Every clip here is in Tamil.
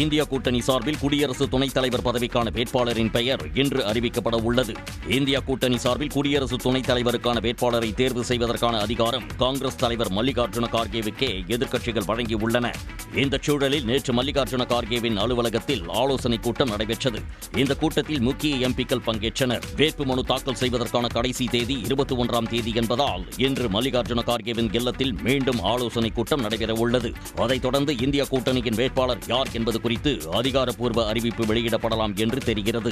இந்தியா கூட்டணி சார்பில் குடியரசு துணைத் தலைவர் பதவிக்கான வேட்பாளரின் பெயர் இன்று அறிவிக்கப்பட உள்ளது. இந்தியா கூட்டணி சார்பில் குடியரசு துணைத் தலைவருக்கான வேட்பாளரை தேர்வு செய்வதற்கான அதிகாரம் காங்கிரஸ் தலைவர் மல்லிகார்ஜுன கார்கேவுக்கே எதிர்க்கட்சிகள் வழங்கியுள்ளன. இந்த சூழலில் நேற்று மல்லிகார்ஜுன கார்கேவின் அலுவலகத்தில் ஆலோசனைக் கூட்டம் நடைபெற்றது. இந்த கூட்டத்தில் முக்கிய எம்பிக்கள் பங்கேற்றனர். வேட்புமனு தாக்கல் செய்வதற்கான கடைசி தேதி 21ஆம் தேதி என்பதால் இன்று மல்லிகார்ஜுன கார்கேவின் இல்லத்தில் மீண்டும் ஆலோசனைக் கூட்டம் நடைபெறவுள்ளது. அதைத் தொடர்ந்து இந்தியா கூட்டணியின் வேட்பாளர் யார் என்பது குறித்து அதிகாரப்பூர்வ அறிவிப்பு வெளியிடப்படலாம் என்று தெரிகிறது.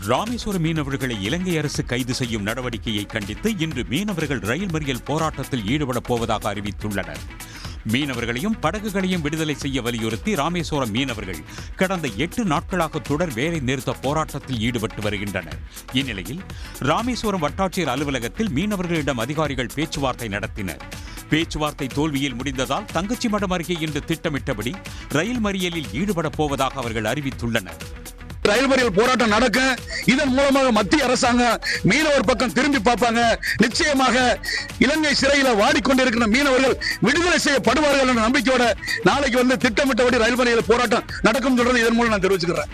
ராமேஸ்வரம் மீனவர்களை இலங்கை அரசு கைது செய்யும் நடவடிக்கையை கண்டித்து இன்று மீனவர்கள் ரயில் மறியல் போராட்டத்தில் ஈடுபடப் போவதாக அறிவித்துள்ளனர். மீனவர்களையும் படகுகளையும் விடுதலை செய்ய வலியுறுத்தி ராமேஸ்வரம் மீனவர்கள் கடந்த 8 நாட்களாக தொடர் வேலை நிறுத்த போராட்டத்தில் ஈடுபட்டு வருகின்றனர். இந்நிலையில் ராமேஸ்வரம் வட்டாட்சியர் அலுவலகத்தில் மீனவர்களிடம் அதிகாரிகள் பேச்சுவார்த்தை நடத்தினர். பேச்சுவார்த்தை தோல்வியில் முடிந்ததால் தங்கச்சிமடம் அருகே இன்று திட்டமிட்டபடி ரயில் மறியலில் ஈடுபடப் போவதாக அவர்கள் அறிவித்துள்ளனர். ரயில் மறியல் போராட்டம் நடக்கும். இதன் மூலமாக மத்திய அரசாங்கம் மீனவர் பக்கம் திரும்பி பார்ப்பாங்க. நிச்சயமாக இலங்கை சிறையில் வாடிக்கொண்டிருக்கிற மீனவர்கள் விடுதலை செய்யப்படுவார்கள் என்ற நம்பிக்கையோட நாளைக்கு திட்டமிட்டபடி ரயில் மறியல் போராட்டம் நடக்கும் சொல்றது இதன் மூலம் நான் தெரிவிச்சுக்கிறேன்.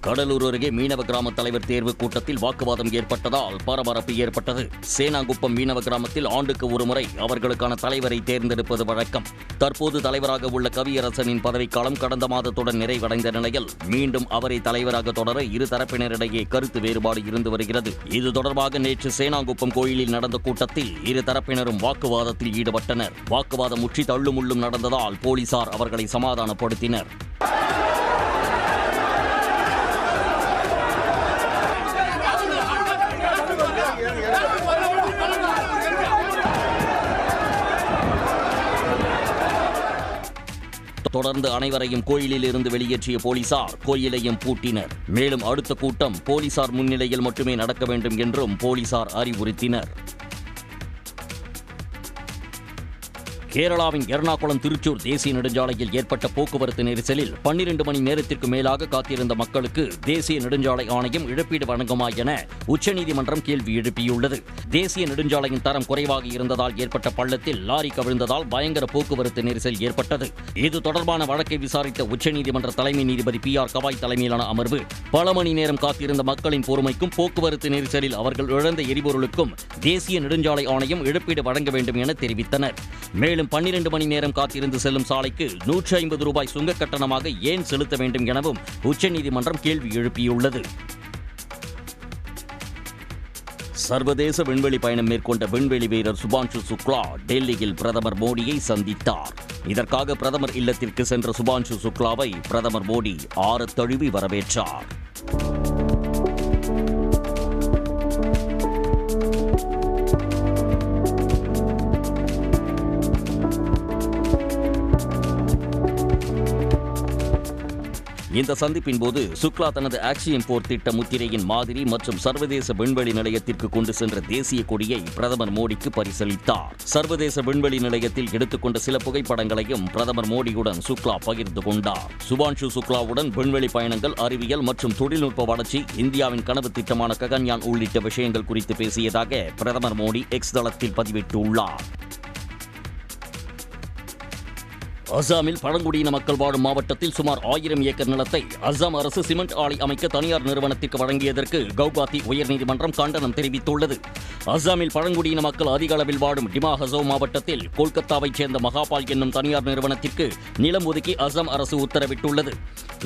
கடலூர் அருகே மீனவ கிராம தலைவர் தேர்வு கூட்டத்தில் வாக்குவாதம் ஏற்பட்டதால் பரபரப்பு ஏற்பட்டது. சேனாங்குப்பம் மீனவ கிராமத்தில் ஆண்டுக்கு ஒருமுறை அவர்களுக்கான தலைவரை தேர்ந்தெடுப்பது வழக்கம். தற்போது தலைவராக உள்ள கவியரசனின் பதவிக்காலம் கடந்த மாதத்துடன் நிறைவடைந்த நிலையில் மீண்டும் அவரை தலைவராக தொடர இரு தரப்பினரிடையே கருத்து வேறுபாடு இருந்து வருகிறது. இது தொடர்பாக நேற்று சேனாங்குப்பம் கோயிலில் நடந்த கூட்டத்தில் இரு தரப்பினரும் வாக்குவாதத்தில் ஈடுபட்டனர். வாக்குவாதம் முற்றி தள்ளுமுள்ளும் நடந்ததால் போலீசார் அவர்களை சமாதானப்படுத்தினர். தொடர்ந்து அனைவரையும் கோயிலில் இருந்து வெளியேற்றிய போலீசார் கோயிலையும் பூட்டினர். மேலும் அடுத்த கூட்டம் போலீசார் முன்னிலையில் மட்டுமே நடக்க வேண்டும் என்றும் போலீசார் அறிவுறுத்தினர். கேரளாவின் எர்ணாகுளம் திருச்சூர் தேசிய நெடுஞ்சாலையில் ஏற்பட்ட போக்குவரத்து நெரிசலில் 12 மணி நேரத்திற்கு மேலாக காத்திருந்த மக்களுக்கு தேசிய நெடுஞ்சாலை ஆணையம் இழப்பீடு வழங்குமா என உச்சநீதிமன்றம் கேள்வி எழுப்பியுள்ளது. தேசிய நெடுஞ்சாலையின் தரம் குறைவாக இருந்ததால் ஏற்பட்ட பள்ளத்தில் லாரி கவிழ்ந்ததால் பயங்கர போக்குவரத்து நெரிசல் ஏற்பட்டது. இது தொடர்பான வழக்கை விசாரித்த உச்சநீதிமன்ற தலைமை நீதிபதி PR கவாய் தலைமையிலான அமர்வு பல மணி நேரம் காத்திருந்த மக்களின் பொறுமைக்கும் போக்குவரத்து நெரிசலில் அவர்கள் இழந்த எரிபொருளுக்கும் தேசிய நெடுஞ்சாலை ஆணையம் இழப்பீடு வழங்க வேண்டும் என தெரிவித்தனர். மேலும் 12 மணி நேரம் காத்திருந்து செல்லும் சாலைக்கு 150 ரூபாய் சுங்க கட்டணமாக ஏன் செலுத்த வேண்டும் எனவும் உச்சநீதிமன்றம் கேள்வி எழுப்பியுள்ளது. சர்வதேச விண்வெளி பயணம் மேற்கொண்ட விண்வெளி வீரர் சுபான்ஷு சுக்லா டெல்லியில் பிரதமர் மோடியை சந்தித்தார். இதற்காக பிரதமர் இல்லத்திற்கு சென்ற சுபான்ஷு சுக்லாவை பிரதமர் மோடி ஆறத் தழுவி வரவேற்றார். இந்த சந்திப்பின் போது சுக்லா தனது ஆக்சியம் போர் திட்ட முத்திரையின் மாதிரி மற்றும் சர்வதேச விண்வெளி நிலையத்திற்கு கொண்டு சென்ற தேசிய கொடியை பிரதமர் மோடிக்கு பரிசளித்தார். சர்வதேச விண்வெளி நிலையத்தில் எடுத்துக்கொண்ட சில புகைப்படங்களையும் பிரதமர் மோடியுடன் சுக்லா பகிர்ந்து கொண்டார். சுபான்ஷு சுக்லாவுடன் விண்வெளி பயணங்கள், அறிவியல் மற்றும் தொழில்நுட்ப வளர்ச்சி, இந்தியாவின் கனவு திட்டமான ககன்யான் உள்ளிட்ட விஷயங்கள் குறித்து பேசியதாக பிரதமர் மோடி எக்ஸ் தளத்தில் பதிவிட்டுள்ளார். அசாமில் பழங்குடியின மக்கள் வாழும் மாவட்டத்தில் சுமார் 1000 ஏக்கர் நிலத்தை அசாம் அரசு சிமெண்ட் ஆலை அமைக்க தனியார் நிறுவனத்திற்கு வழங்கியதற்கு கவுகாத்தி உயர்நீதிமன்றம் கண்டனம் தெரிவித்துள்ளது. அசாமில் பழங்குடியின மக்கள் அதிக அளவில் வாழும் டிமா ஹசோ மாவட்டத்தில் கொல்கத்தாவைச் சேர்ந்த மகாபால் என்னும் தனியார் நிறுவனத்திற்கு நிலம் ஒதுக்கி அசாம் அரசு உத்தரவிட்டுள்ளது.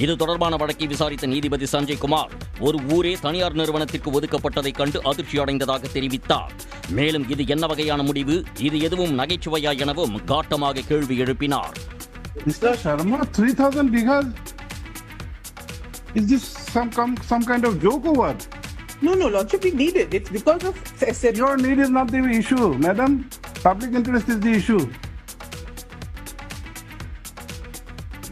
இது தொடர்பான வழக்கை விசாரித்த நீதிபதி சஞ்சய் குமார் ஒரு ஊரே தனியார் நிறுவனத்திற்கு ஒதுக்கப்பட்டதைக் கண்டு அதிர்ச்சி அடைந்ததாக தெரிவித்தார். மேலும் இது என்ன வகையான முடிவு, இது எதுவும் நகைச்சுவையா எனவும் காட்டமாக கேள்வி எழுப்பினார். Mr. Sharma, 3,000 bighas? Is this some kind of joke or what? No, Lordship, we need it. It's because of... Your need is not the issue, madam. Public interest is the issue.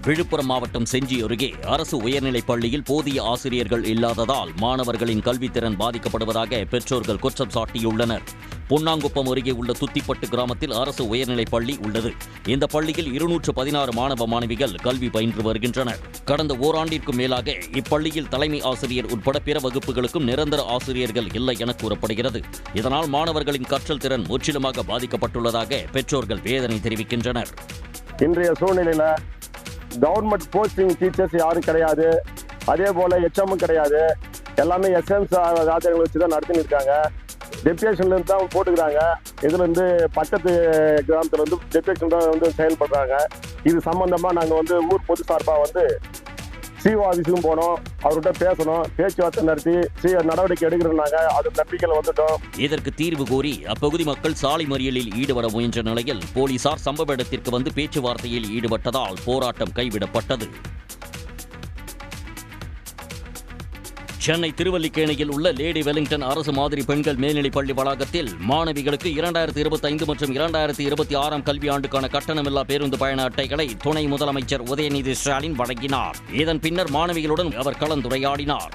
Villupuram மாவட்டம் செஞ்சி அருகே அரசு உயர்நிலைப் பள்ளியில் போதிய ஆசிரியர்கள் இல்லாததால் மாணவர்களின் கல்வித்திறன் பாதிக்கப்படுவதாக பெற்றோர்கள் குற்றம் சாட்டியுள்ளனர். பொன்னாங்குப்பம் அருகே உள்ள துத்திப்பட்டு கிராமத்தில் அரசு உயர்நிலைப் பள்ளி உள்ளது. இந்த பள்ளியில் 216 மாணவ மாணவிகள் கல்வி பயின்று வருகின்றனர். கடந்த ஓராண்டிற்கும் மேலாக இப்பள்ளியில் தலைமை ஆசிரியர் உட்பட பிற வகுப்புகளுக்கும் நிரந்தர ஆசிரியர்கள் இல்லை என கூறப்படுகிறது. இதனால் மாணவர்களின் கற்றல் திறன் முற்றிலுமாக பாதிக்கப்பட்டுள்ளதாக பெற்றோர்கள் வேதனை தெரிவிக்கின்றனர். இன்றைய சூழ்நிலையில கவர்மெண்ட் போஸ்டிங் டீச்சர்ஸ் யாரும் கிடையாது, அதே போல HM கிடையாது. எல்லாமே எஸ்எம்ஸ் ஆசிரியர்களை வச்சு தான் நடத்தின்னு இருக்காங்க. டெப்யூட்டேஷன்ல இருந்து தான் போட்டுக்கிறாங்க. இதுல இருந்து பக்கத்து கிராமத்துல இருந்து டெப்யூட்டேஷன் தான் வந்து செயல்படுறாங்க. இது சம்பந்தமா நாங்க ஊர் பொது சார்பா CO ஆஃபீஸுக்கும் போனோம். அவர்கிட்ட பேசணும், பேச்சுவார்த்தை நடத்தி நடவடிக்கை எடுக்கிறோம்னாங்க. அது நம்பிக்கையில் வந்துட்டோம். இதற்கு தீர்வு கோரி அப்பகுதி மக்கள் சாலை மறியலில் ஈடுபட முயன்ற நிலையில் போலீசார் சம்பவ இடத்திற்கு வந்து பேச்சுவார்த்தையில் ஈடுபட்டதால் போராட்டம் கைவிடப்பட்டது. சென்னை திருவல்லிக்கேணியில் உள்ள லேடி வெலிங்டன் அரசு மாதிரி பெண்கள் மேல்நிலைப் பள்ளி வளாகத்தில் மாணவிகளுக்கு 2025 மற்றும் 2026 கல்வியாண்டுக்கான கட்டணமில்லா பேருந்து பயண அட்டைகளை துணை முதலமைச்சர் உதயநிதி ஸ்டாலின் வழங்கினார். இதன் பின்னர் மாணவிகளுடன் அவர் கலந்துரையாடினார்.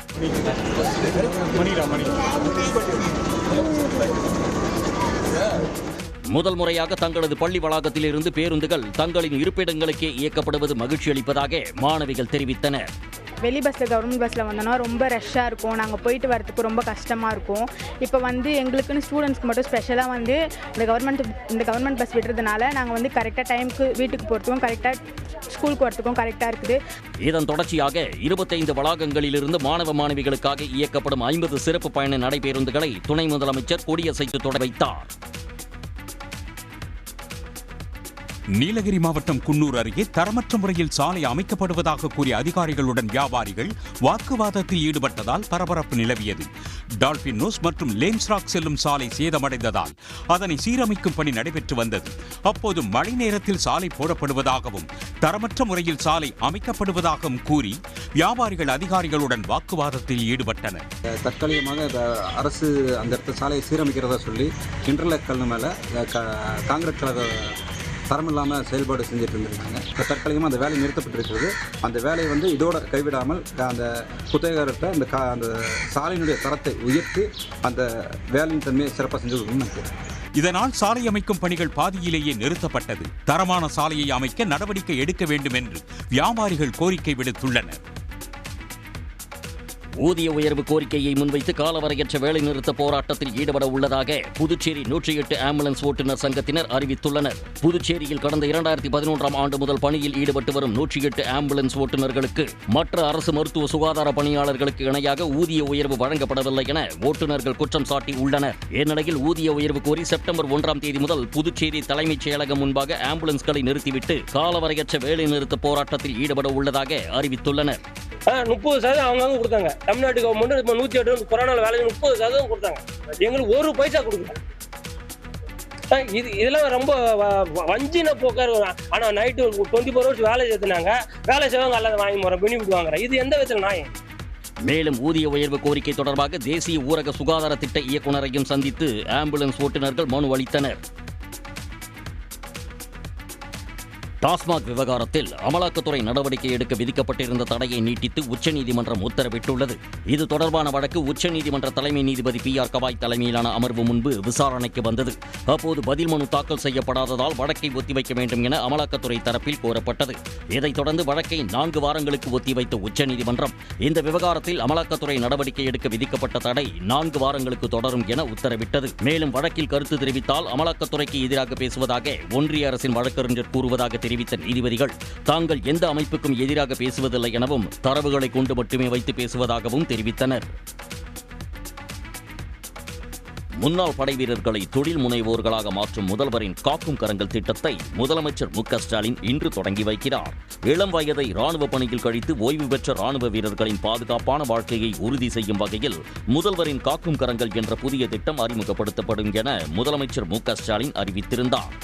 முதல் முறையாக தங்களது பள்ளி வளாகத்தில் இருந்து பேருந்துகள் தங்களின் இருப்பிடங்களுக்கே இயக்கப்படுவது மகிழ்ச்சி அளிப்பதாக மாணவிகள் தெரிவித்தனர். வெளி பஸ்ஸில் கவர்மெண்ட் பஸ்ஸில் வந்தோன்னா ரொம்ப ரஷ்ஷாக இருக்கும். நாங்கள் போயிட்டு வரதுக்கு ரொம்ப கஷ்டமாக இருக்கும். இப்போ எங்களுக்குன்னு ஸ்டூடெண்ட்ஸ்க்கு மட்டும் ஸ்பெஷலாக இந்த கவர்மெண்ட் பஸ் விடுறதுனால நாங்கள் கரெக்டாக டைமுக்கு வீட்டுக்கு போகிறதுக்கும் கரெக்டாக ஸ்கூலுக்கு வரத்துக்கும் கரெக்டாக இருக்குது. இதன் தொடர்ச்சியாக 25 வளாகங்களிலிருந்து மாணவ மாணவிகளுக்காக இயக்கப்படும் 50 சிறப்பு பயண நடைபேருந்துகளை துணை முதலமைச்சர் கொடியசைத்து தொடங்கி வைத்தார். நீலகிரி மாவட்டம் குன்னூர் அருகே தரமற்ற முறையில் சாலை அமைக்கப்படுவதாக கூறிய அதிகாரிகளுடன் வியாபாரிகள் வாக்குவாதத்தில் ஈடுபட்டதால் பரபரப்பு நிலவியது. டால்பின் நோஸ் மற்றும் லேம்ஸ்ராக் செல்லும் சாலை சேதமடைந்ததால் அதனை சீரமைக்கும் பணி நடைபெற்று வந்தது. அப்போது மழை நேரத்தில் சாலை போடப்படுவதாகவும் தரமற்ற முறையில் சாலை அமைக்கப்படுவதாகவும் கூறி வியாபாரிகள் அதிகாரிகளுடன் வாக்குவாதத்தில் ஈடுபட்டனர். தற்காலிகமாக அரசு அந்த இடத்துல சாலையை சீரமைக்கிறதா சொல்லி இன்டர்லாக் கல் மேலே காங்கிரீட் கலர் தரம் இல்லாமல் செயல்பாடு செஞ்சுட்டு இருந்திருக்காங்க. தற்காலிகமாக அந்த வேலை நிறுத்தப்பட்டிருக்கிறது. அந்த வேலையை இதோட கைவிடாமல் அந்த குத்தகையாளர்கிட்ட அந்த சாலையினுடைய தரத்தை உயர்த்தி அந்த வேலையின் தன்மையை சிறப்பாக செஞ்சு கொடுக்கணும்னு. இதனால் சாலை அமைக்கும் பணிகள் பாதியிலேயே நிறுத்தப்பட்டது. தரமான சாலையை அமைக்க நடவடிக்கை எடுக்க வேண்டும் என்று வியாபாரிகள் கோரிக்கை விடுத்துள்ளனர். ஊதிய உயர்வு கோரிக்கையை முன்வைத்து காலவரையற்ற வேலைநிறுத்த போராட்டத்தில் ஈடுபட உள்ளதாக புதுச்சேரி 108 ஆம்புலன்ஸ் ஓட்டுநர் சங்கத்தினர் அறிவித்துள்ளனர். புதுச்சேரியில் கடந்த 2011ஆம் ஆண்டு முதல் பணியில் ஈடுபட்டு வரும் 108 ஆம்புலன்ஸ் ஓட்டுநர்களுக்கு மற்ற அரசு மருத்துவ சுகாதார பணியாளர்களுக்கு இணையாக ஊதிய உயர்வு வழங்கப்படவில்லை என ஓட்டுநர்கள் குற்றம் சாட்டி உள்ளனர். இந்நிலையில் ஊதிய உயர்வு கோரி செப்டம்பர் 1ஆம் தேதி முதல் புதுச்சேரி தலைமைச் செயலகம் முன்பாக ஆம்புலன்ஸ்களை நிறுத்திவிட்டு காலவரையற்ற வேலைநிறுத்த போராட்டத்தில் ஈடுபட உள்ளதாக அறிவித்துள்ளனர். 30% அவங்க கொடுத்தாங்க. தமிழ்நாட்டு கவர்மெண்ட் 108 கொரோனாவில் வேலைக்கு 30% கொடுத்தாங்க. எங்களுக்கு ஒரு பைசா கொடுக்கல. இதெல்லாம் ரொம்ப வஞ்சின போக்கா இருக்கும். ஆனால் நைட்டு 24 hours வேலை சேர்த்துனாங்க. வேலை செய்வாங்க அல்லது வாங்கி போகிறோம் பெனிஃபிட் வாங்குறேன். இது எந்த விதத்தில் நியாயம்? மேலும் ஊதிய உயர்வு கோரிக்கை தொடர்பாக தேசிய ஊரக சுகாதார திட்ட இயக்குநரையும் சந்தித்து ஆம்புலன்ஸ் ஓட்டுநர்கள் மனு அளித்தனர். டாஸ்மாக் விவகாரத்தில் அமலாக்கத்துறை நடவடிக்கை எடுக்க விதிக்கப்பட்டிருந்த தடையை நீட்டித்து உச்சநீதிமன்றம் உத்தரவிட்டுள்ளது. இது தொடர்பான வழக்கு உச்சநீதிமன்ற தலைமை நீதிபதி PR கவாய் தலைமையிலான அமர்வு முன்பு விசாரணைக்கு வந்தது. அப்போது பதில் மனு தாக்கல் செய்யப்படாததால் வழக்கை ஒத்திவைக்க வேண்டும் என அமலாக்கத்துறை தரப்பில் கோரப்பட்டது. இதைத் தொடர்ந்து வழக்கை 4 வாரங்களுக்கு ஒத்திவைத்த உச்சநீதிமன்றம் இந்த விவகாரத்தில் அமலாக்கத்துறை நடவடிக்கை எடுக்க விதிக்கப்பட்ட தடை 4 வாரங்களுக்கு தொடரும் என உத்தரவிட்டது. மேலும் வழக்கில் கருத்து தெரிவித்தால் அமலாக்கத்துறைக்கு எதிராக பேசுவதாக ஒன்றிய அரசின் வழக்கறிஞர் கூறுவதாக தெரிவித்த நீதிபதிகள் தாங்கள் எந்த அமைப்புக்கும் எதிராக பேசுவதில்லை எனவும் தரவுகளை கொண்டு மட்டுமே வைத்து பேசுவதாகவும் தெரிவித்தனர். முன்னாள் படைவீரர்களை தொழில் முனைவோர்களாக மாற்றும் முதல்வரின் காக்கும் கரங்கள் திட்டத்தை முதலமைச்சர் மு.க.ஸ்டாலின் இன்று தொடங்கி வைக்கிறார். இளம் வயதை ராணுவ பணியில் கழித்து ஓய்வு பெற்ற ராணுவ வீரர்களின் பாதுகாப்பான வாழ்க்கையை உறுதி செய்யும் வகையில் முதல்வரின் காக்கும் கரங்கள் என்ற புதிய திட்டம் அறிமுகப்படுத்தப்படும் என முதலமைச்சர் மு.க.ஸ்டாலின் அறிவித்திருந்தார்.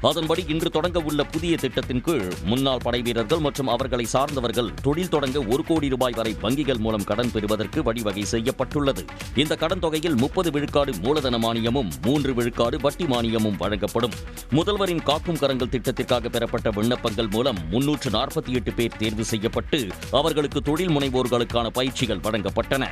அதன்படி இன்று தொடங்க உள்ள புதிய திட்டத்தின் கீழ் முன்னாள் படைவீரர்கள் மற்றும் அவர்களை சார்ந்தவர்கள் தொழில் தொடங்க 1 கோடி ரூபாய் வரை வங்கிகள் மூலம் கடன் பெறுவதற்கு வழிவகை செய்யப்பட்டுள்ளது. இந்த கடன் தொகையில் 30 விழுக்காடு மூலதன மானியமும் 3 விழுக்காடு வட்டி மானியமும் வழங்கப்படும். முதல்வரின் காக்கும் கரங்கள் திட்டத்திற்காக பெறப்பட்ட விண்ணப்பங்கள் மூலம் 348 பேர் தேர்வு செய்யப்பட்டு அவர்களுக்கு தொழில் முனைவோர்களுக்கான பயிற்சிகள் வழங்கப்பட்டன.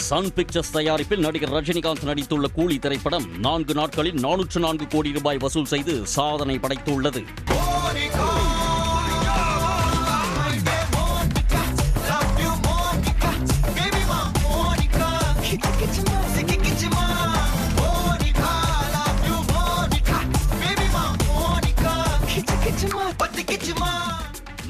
சன் பிக்சர்ஸ் தயாரிப்பில் நடிகர் ரஜினிகாந்த் நடித்துள்ள கூலி திரைப்படம் 4 நாட்களில் 404 கோடி ரூபாய் வசூல் செய்து சாதனை படைத்துள்ளது.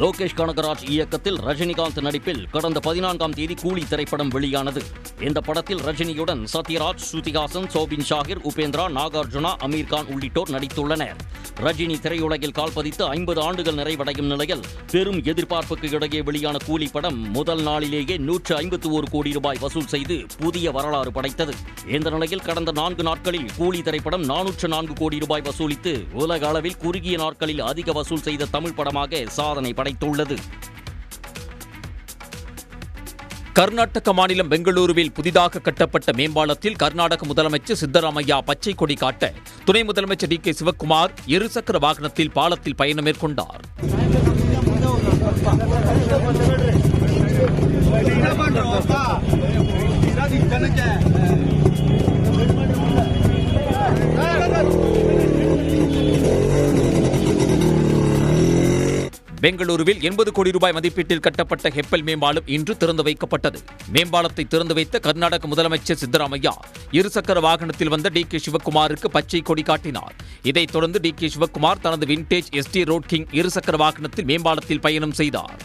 லோகேஷ் கனகராஜ் இயக்கத்தில் ரஜினிகாந்த் நடிப்பில் கடந்த 14ஆம் தேதி கூலி திரைப்படம் வெளியானது. இந்த படத்தில் ரஜினியுடன் சத்யராஜ், ஸ்ருதிஹாசன், சோபின் ஷாகிர், உபேந்திரா, நாகார்ஜுனா, அமீர் கான் உள்ளிட்டோர் நடித்துள்ளனர். ரஜினி திரையுலகில் கால்பதித்து 50 ஆண்டுகள் நிறைவடையும் நிலையில் பெரும் எதிர்பார்ப்புக்கு இடையே வெளியான கூலி படம் முதல் நாளிலேயே 151 கோடி ரூபாய் வசூல் செய்து புதிய வரலாறு படைத்தது. இந்த நிலையில் கடந்த 4 நாட்களில் கூலி திரைப்படம் 404 கோடி ரூபாய் வசூலித்து உலக அளவில் குறுகிய நாட்களில் அதிக வசூல் செய்த தமிழ் படமாக சாதனை படைத்துள்ளது. கர்நாடக மாநிலம் பெங்களூருவில் புதிதாக கட்டப்பட்ட மேம்பாலத்தில் கர்நாடக முதலமைச்சர் சித்தராமையா பச்சை கொடி காட்ட துணை முதலமைச்சர் டி.கே. சிவக்குமார் இருசக்கர வாகனத்தில் பாலத்தில் பயணம் மேற்கொண்டார். பெங்களூருவில் 80 கோடி ரூபாய் மதிப்பீட்டில் கட்டப்பட்ட ஹெப்பல் மேம்பாலம் இன்று திறந்து வைக்கப்பட்டது. மேம்பாலத்தை திறந்து வைத்த கர்நாடக முதலமைச்சர் சித்தராமையா இருசக்கர வாகனத்தில் வந்த டி.கே. சிவக்குமாருக்கு பச்சை கொடி காட்டினார். இதைத் தொடர்ந்து டி.கே. சிவக்குமார் தனது விண்டேஜ் எஸ்டி ரோட் கிங் இருசக்கர வாகனத்தில் மேம்பாலத்தில் பயணம் செய்தார்.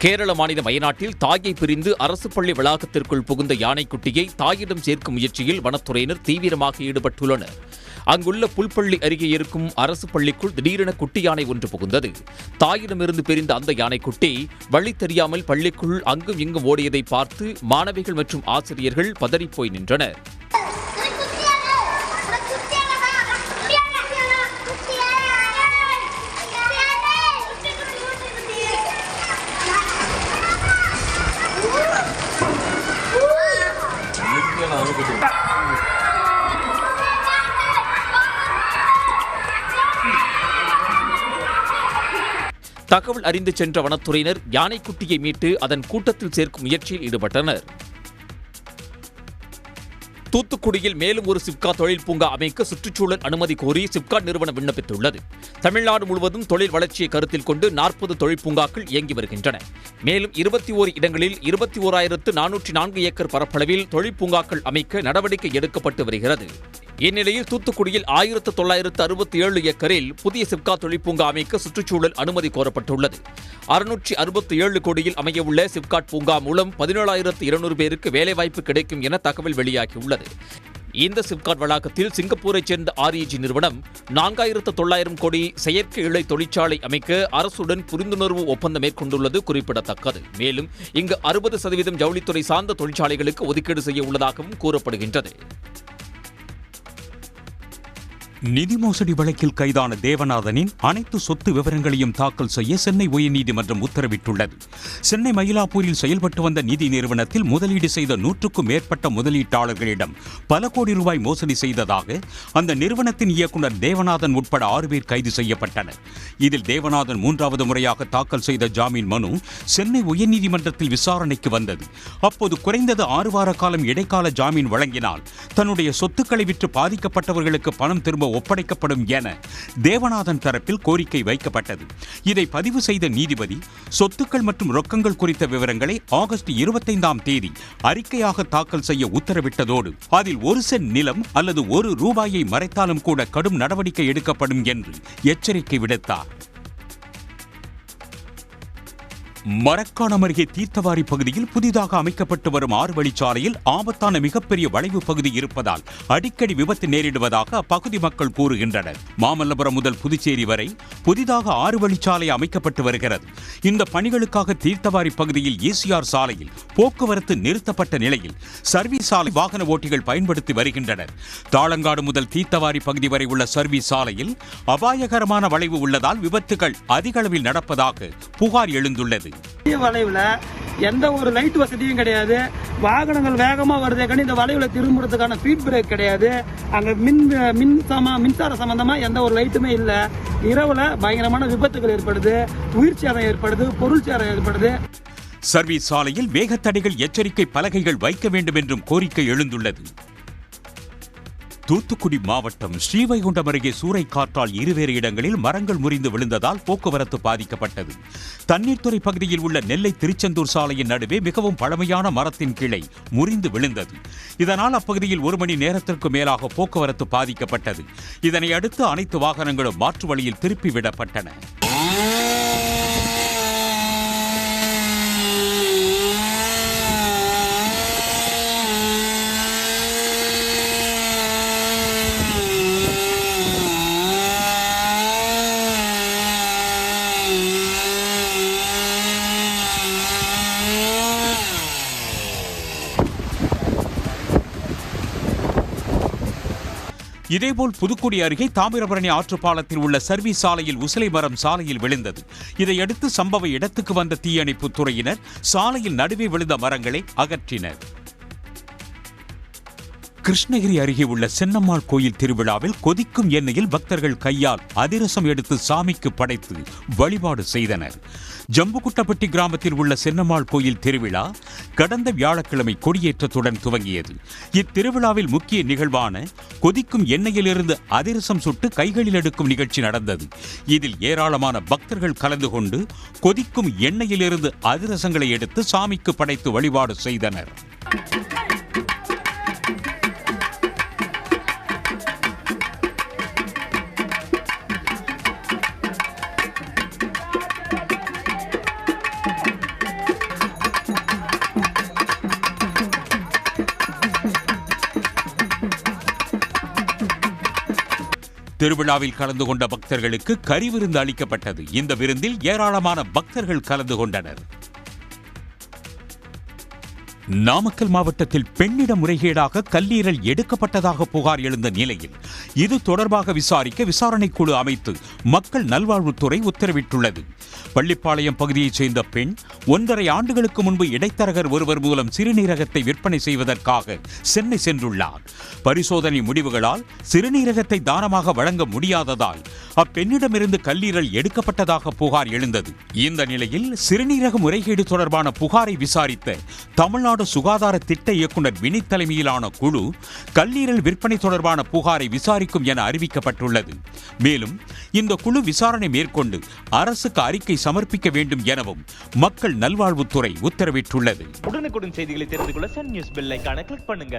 கேரள மாநிலம் வயநாட்டில் தாயை பிரிந்து அரசு பள்ளி வளாகத்திற்குள் புகுந்த யானைக்குட்டியை தாயிடம் சேர்க்கும் முயற்சியில் வனத்துறையினர் தீவிரமாக ஈடுபட்டுள்ளனர். அங்குள்ள புல்பள்ளி அருகே இருக்கும் அரசு பள்ளிக்குள் திடீரென குட்டி யானை ஒன்று புகுந்தது. தாயிடமிருந்து பிரிந்த அந்த யானைக்குட்டி வழி தெரியாமல் பள்ளிக்குள் அங்கும் இங்கும் ஓடியதை பார்த்து மாணவிகள் மற்றும் ஆசிரியர்கள் பதறிப்போய் நின்றனர். தகவல் அறிந்து சென்ற வனத்துறையினர் யானைக்குட்டியை மீட்டு அதன் கூட்டத்தில் சேர்க்கும் முயற்சியில் ஈடுபட்டனர். தூத்துக்குடியில் மேலும் ஒரு சிப்காட் தொழில் பூங்கா அமைக்க சுற்றுச்சூழல் அனுமதி கோரி சிப்காட் நிறுவனம் விண்ணப்பித்துள்ளது. தமிழ்நாடு முழுவதும் தொழில் வளர்ச்சியை கருத்தில் கொண்டு 40 தொழில் பூங்காக்கள் இயங்கி வருகின்றன. மேலும் 21 இடங்களில் 21,404 ஏக்கர் பரப்பளவில் தொழில் பூங்காக்கள் அமைக்க நடவடிக்கை எடுக்கப்பட்டு வருகிறது. இந்நிலையில் தூத்துக்குடியில் 1967 ஏக்கரில் புதிய சிப்காட் தொழிற்பூங்கா அமைக்க சுற்றுச்சூழல் அனுமதி கோரப்பட்டுள்ளது. 667 கோடியில் அமையவுள்ள சிப்காட் பூங்கா மூலம் 17,200 பேருக்கு வேலைவாய்ப்பு கிடைக்கும் என தகவல் வெளியாகியுள்ளது. இந்த சிப்காட் வளாகத்தில் சிங்கப்பூரைச் சேர்ந்த REG நிறுவனம் 4,900 கோடி செயற்கை இழை தொழிற்சாலை அமைக்க அரசுடன் புரிந்துணர்வு ஒப்பந்தம் மேற்கொண்டுள்ளது குறிப்பிடத்தக்கது. மேலும் இங்கு 60% ஜவுளித்துறை சார்ந்த தொழிற்சாலைகளுக்கு ஒதுக்கீடு செய்ய உள்ளதாகவும் கூறப்படுகின்றது. நிதி மோசடி வழக்கில் கைதான தேவநாதனின் அனைத்து சொத்து விவரங்களையும் தாக்கல் செய்ய சென்னை உயர்நீதிமன்றம் உத்தரவிட்டுள்ளது. சென்னை மயிலாப்பூரில் செயல்பட்டு வந்த நிதி நிறுவனத்தில் முதலீடு செய்த 100க்கும் மேற்பட்ட முதலீட்டாளர்களிடம் பல கோடி ரூபாய் மோசடி செய்ததாக அந்த நிறுவனத்தின் இயக்குநர் தேவநாதன் உட்பட 6 பேர் கைது செய்யப்பட்டனர். இதில் தேவநாதன் 3வது முறையாக தாக்கல் செய்த ஜாமீன் மனு சென்னை உயர்நீதிமன்றத்தில் விசாரணைக்கு வந்தது. அப்போது குறைந்தது 6 வார காலம் இடைக்கால ஜாமீன் வழங்கினால் தன்னுடைய சொத்துக்களை விற்று பாதிக்கப்பட்டவர்களுக்கு பணம் திரும்ப ஒப்படைக்கப்படும் என தேவநாதன் தரப்பில் கோரிக்கை வைக்கப்பட்டது. இதை பதிவு செய்த நீதிபதி சொத்துக்கள் மற்றும் ரொக்கங்கள் குறித்த விவரங்களை ஆகஸ்ட் 25ஆம் தேதி அறிக்கையாக தாக்கல் செய்ய உத்தரவிட்டதோடு அதில் 1 சென்ட் நிலம் அல்லது 1 ரூபாயை மறைத்தாலும் கூட கடும் நடவடிக்கை எடுக்கப்படும் என்று எச்சரிக்கை விடுத்தார். மரக்காணம் அருகே தீர்த்தவாரி பகுதியில் புதிதாக அமைக்கப்பட்டு வரும் 6 வழிச்சாலையில் ஆபத்தான மிகப்பெரிய வளைவு பகுதி இருப்பதால் அடிக்கடி விபத்து நேரிடுவதாக அப்பகுதி மக்கள் கூறுகின்றனர். மாமல்லபுரம் முதல் புதுச்சேரி வரை புதிதாக 6 வழிச்சாலை அமைக்கப்பட்டு வருகிறது. இந்த பணிகளுக்காக தீர்த்தவாரி பகுதியில் ECR சாலையில் போக்குவரத்து நிறுத்தப்பட்ட நிலையில் சர்வீஸ் சாலை வாகன ஓட்டிகள் பயன்படுத்தி வருகின்றனர். தாளங்காடு முதல் தீர்த்தவாரி பகுதி வரை உள்ள சர்வீஸ் சாலையில் அபாயகரமான வளைவு உள்ளதால் விபத்துகள் அதிக அளவில் நடப்பதாக புகார் எழுந்துள்ளது. வளைவுல எந்த ஒரு லைட் வசதியும் கிடையாது. வாகனங்கள் வேகமா வருதே கண்டி இந்த வளைவுல திரும்புறதுக்கான ஸ்பீட் பிரேக் கிடையாது. அங்க மின்சார சம்பந்தமா எந்த ஒரு லைட்டுமே இல்ல. இரவுல பயங்கரமான விபத்துகள் ஏற்படுது, உயிர் சேதம் ஏற்படுது, பொருள் சேதம் ஏற்படுது. சர்வீஸ் சாலையில் வேகத்தடைகள் எச்சரிக்கை பலகைகள் வைக்க வேண்டும் என்றும் கோரிக்கை எழுந்துள்ளது. தூத்துக்குடி மாவட்டம் ஸ்ரீவைகுண்டம் அருகே சூறைக்காற்றால் இருவேறு இடங்களில் மரங்கள் முறிந்து விழுந்ததால் போக்குவரத்து பாதிக்கப்பட்டது. தண்ணீர்துறை பகுதியில் உள்ள நெல்லை திருச்செந்தூர் சாலையின் நடுவே மிகவும் பழமையான மரத்தின் கிளை முறிந்து விழுந்தது. இதனால் அப்பகுதியில் 1 மணி நேரத்திற்கு மேலாக போக்குவரத்து பாதிக்கப்பட்டது. இதனை அடுத்து அனைத்து வாகனங்களும் மாற்று வழியில் திருப்பிவிடப்பட்டன. இதேபோல் புதுக்குடி அருகே தாமிரபரணி ஆற்றுப்பாலத்தில் உள்ள சர்வீஸ் சாலையில் உசிலை மரம் சாலையில் விழுந்தது. இதையடுத்து சம்பவ இடத்துக்கு வந்த தீயணைப்பு துறையினர் சாலையில் நடுவே விழுந்த மரங்களை அகற்றினர். கிருஷ்ணகிரி அருகே உள்ள சென்னம்மாள் கோயில் திருவிழாவில் கொதிக்கும் எண்ணெயில் பக்தர்கள் கையால் அதிரசம் எடுத்து சாமிக்கு படைத்து வழிபாடு செய்தனர். ஜம்புகுட்டப்பட்டி கிராமத்தில் உள்ள சென்னம்மாள் கோயில் திருவிழா கடந்த வியாழக்கிழமை கொடியேற்றத்துடன் துவங்கியது. இத்திருவிழாவில் முக்கிய நிகழ்வான கொதிக்கும் எண்ணெயிலிருந்து அதிரசம் சுட்டு கைகளில் எடுக்கும் நிகழ்ச்சி நடந்தது. இதில் ஏராளமான பக்தர்கள் கலந்து கொண்டு கொதிக்கும் எண்ணெயிலிருந்து அதிரசங்களை எடுத்து சாமிக்கு படைத்து வழிபாடு செய்தனர். திருவிழாவில் கலந்து கொண்ட பக்தர்களுக்கு கறி விருந்து அளிக்கப்பட்டது. இந்த விருந்தில் ஏராளமான பக்தர்கள் கலந்து கொண்டனர். நாமக்கல் மாவட்டத்தில் பெண்ணிடம் முறைகேடாக கல்லீரல் எடுக்கப்பட்டதாக புகார் எழுந்த நிலையில் இது தொடர்பாக விசாரிக்க விசாரணை குழு அமைத்து மக்கள் நல்வாழ்வுத்துறை உத்தரவிட்டுள்ளது. பள்ளிப்பாளையம் பகுதியைச் சேர்ந்த பெண் 1.5 ஆண்டுகளுக்கு முன்பு இடைத்தரகர் ஒருவர் மூலம் சிறுநீரகத்தை விற்பனை செய்வதற்காக சென்னை சென்றுள்ளார். பரிசோதனை முடிவுகளால் சிறுநீரகத்தை தானமாக வழங்க முடியாததால் அப்பெண்ணிடமிருந்து கல்லீரல் எடுக்கப்பட்டதாக புகார் எழுந்தது. இந்த நிலையில் சிறுநீரக முறைகேடு தொடர்பான புகாரை விசாரித்த தமிழ்நாடு சுகாதார திட்ட இயக்குநர் வினித் தலைமையிலான குழு கல்லீரல் விற்பனை தொடர்பான புகாரை விசாரிக்கும் என அறிவிக்கப்பட்டுள்ளது. மேலும் இந்த குழு விசாரணை மேற்கொண்டு அரசுக்கு அறிக்கை சமர்ப்பிக்க வேண்டும் எனவும் மக்கள் நல்வாழ்வுத்துறை உத்தரவிட்டுள்ளது. உடனுக்குடன் செய்திகளை தெரிந்து கொள்ள சன் நியூஸ் பெல் ஐகானை கிளிக் பண்ணுங்க.